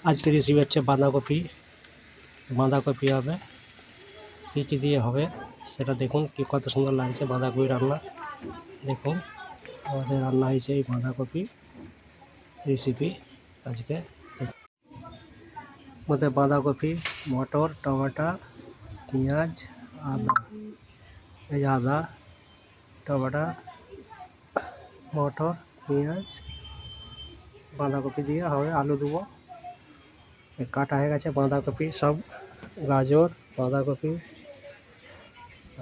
আজকে রেসিপি হচ্ছে বাঁধাকপি হবে। কী দিয়ে হবে সেটা দেখুন, কত সুন্দর লাগছে বাঁধাকপি রান্না। দেখুন আমাদের রান্না হয়েছে এই বাঁধাকপি রেসিপি আজকে। মধ্যে বাঁধাকপি, মটর, টমেটো, পেঁয়াজ, আদা, এই আদা, টমেটো, মটর, পেঁয়াজ, বাঁধাকপি দিয়ে হবে। আলু দেবো, কাটা হয়ে গেছে বাঁধাকপি সব, গাজর, বাঁধাকপি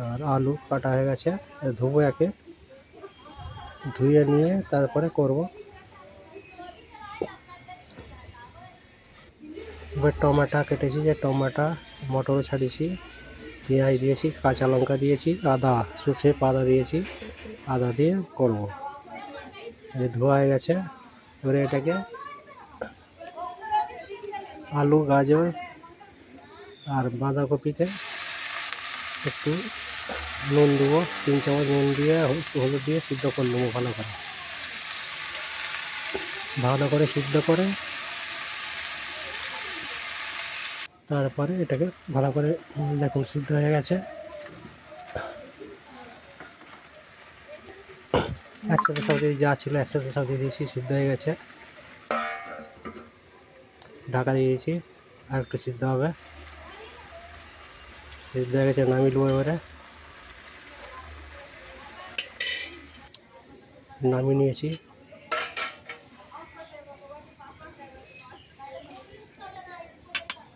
আর আলু কাটা হয়ে গেছে। ধুবো, ধুয়ে নিয়ে তারপরে করব। এবার টমেটো কেটেছি, যে টমেটো, মটর ছাড়িয়েছি, পেঁয়াজ দিয়েছি, কাঁচা লঙ্কা দিয়েছি, আদা, সর্ষে আদা দিয়েছি, আদা দিয়ে করব। ধোয়া হয়ে গেছে। এবারে এটাকে আলু, গাজর আর বাঁধাকপিতে একটু নুন দেবো, 3 চামচ নুন দিয়ে হলুদ দিয়ে সিদ্ধ করে নেবো ভালো করে সিদ্ধ করে তারপরে এটাকে ভালো করে দেখুন সিদ্ধ হয়ে গেছে। একসাথে সব দিয়ে যা ছিল একসাথে সব দিয়ে দিয়েছি, সিদ্ধ হয়ে গেছে। ঢাকা দিয়ে দিয়েছি, আর একটু সিদ্ধ হবে। সিদ্ধ হয়ে গেছে, নামিয়ে নেবো। এবারে নামিয়ে নিয়েছি।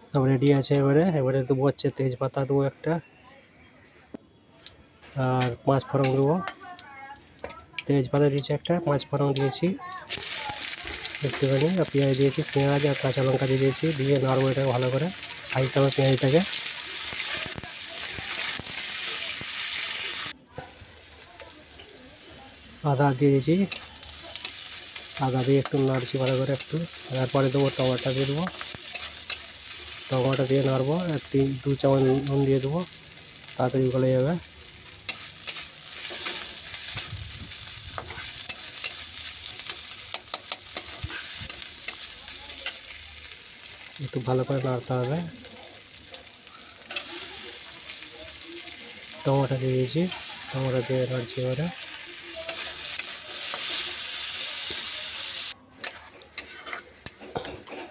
সব রেডি আছে। এবারে দেবো হচ্ছে তেজপাতা দেবো একটা, আর 5 ফোড়ন দেবো। তেজপাতা দিয়েছি একটা, 5 ফোড়ন দিয়েছি একটুখানি, আর পেঁয়াজ দিয়েছি, পেঁয়াজ আর কাঁচা লঙ্কা দিয়েছি। দিয়ে নাড়বো এটাকে ভালো করে, ভাজতে হবে পেঁয়াজটাকে। আদা দিয়ে দিয়েছি, আদা দিয়ে একটু নাড়ছি ভালো করে একটু। তারপরে দেবো টমেটো দিয়ে দেবো, টমেটো দিয়ে নাড়বো। 2 চামচ নুন দিয়ে দেবো, তাড়াতাড়ি গলে যাবে। একটু ভালো করে নাড়তে হবে। টমেটো দিয়ে দিয়েছি, টমেটো দিয়ে নাড়ছি এবারে।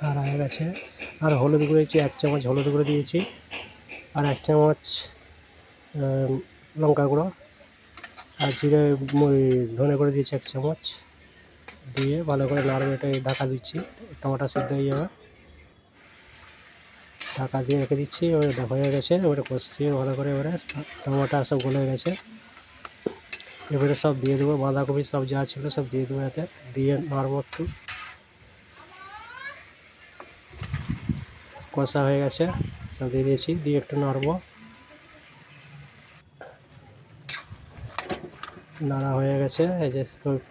আর হয়ে গেছে। আর হলুদ গুঁড়ো দিয়েছি, 1 চামচ হলুদ গুঁড়ো দিয়েছি, আর 1 চামচ লঙ্কা গুঁড়ো, আর ধনে গুঁড়ো দিয়েছি 1 চামচ। দিয়ে ভালো করে নাড়বো, এটাকে ঢাকা দিচ্ছি, টমেটো সিদ্ধ হয়ে যাবে। ঢাকা দিয়ে রেখে দিচ্ছি। এবারে হয়ে গেছে। এবারে কষিয়ে ভালো করে, এবারে টমেটো সব গলে গেছে। এবারে সব দিয়ে দেবো, বাঁধাকপি সব যা ছিল সব দিয়ে দেবো এতে, দিয়ে নাড়বো একটু। কষা হয়ে গেছে, সব দিয়ে দিয়েছি, দিয়ে একটু নাড়বো। নাড়া হয়ে গেছে, এই যে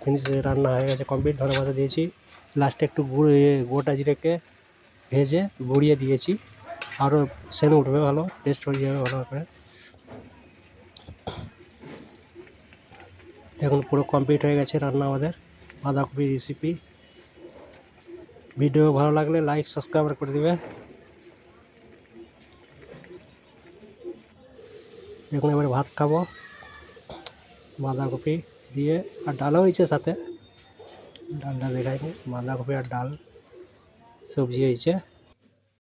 ফিনিশ রান্না হয়ে গেছে, কমপ্লিট। ধনেপাতা দিয়েছি, লাস্টে একটু গোটা জিরেকে ভেজে গুঁড়িয়ে দিয়েছি, আরও সেন্ট উঠবে, ভালো টেস্ট হয়ে যাবে ভালো করে। দেখুন পুরো কমপ্লিট হয়ে গেছে রান্না আমাদের বাঁধাকপি রেসিপি। ভিডিও ভালো লাগলে লাইক সাবস্ক্রাইব করে দেবে। দেখুন এবারে ভাত খাবো বাঁধাকপি দিয়ে, আর ডালও হয়েছে সাথে, ডালটা দেখায়নি, বাঁধাকপি আর ডাল সবজি হয়েছে।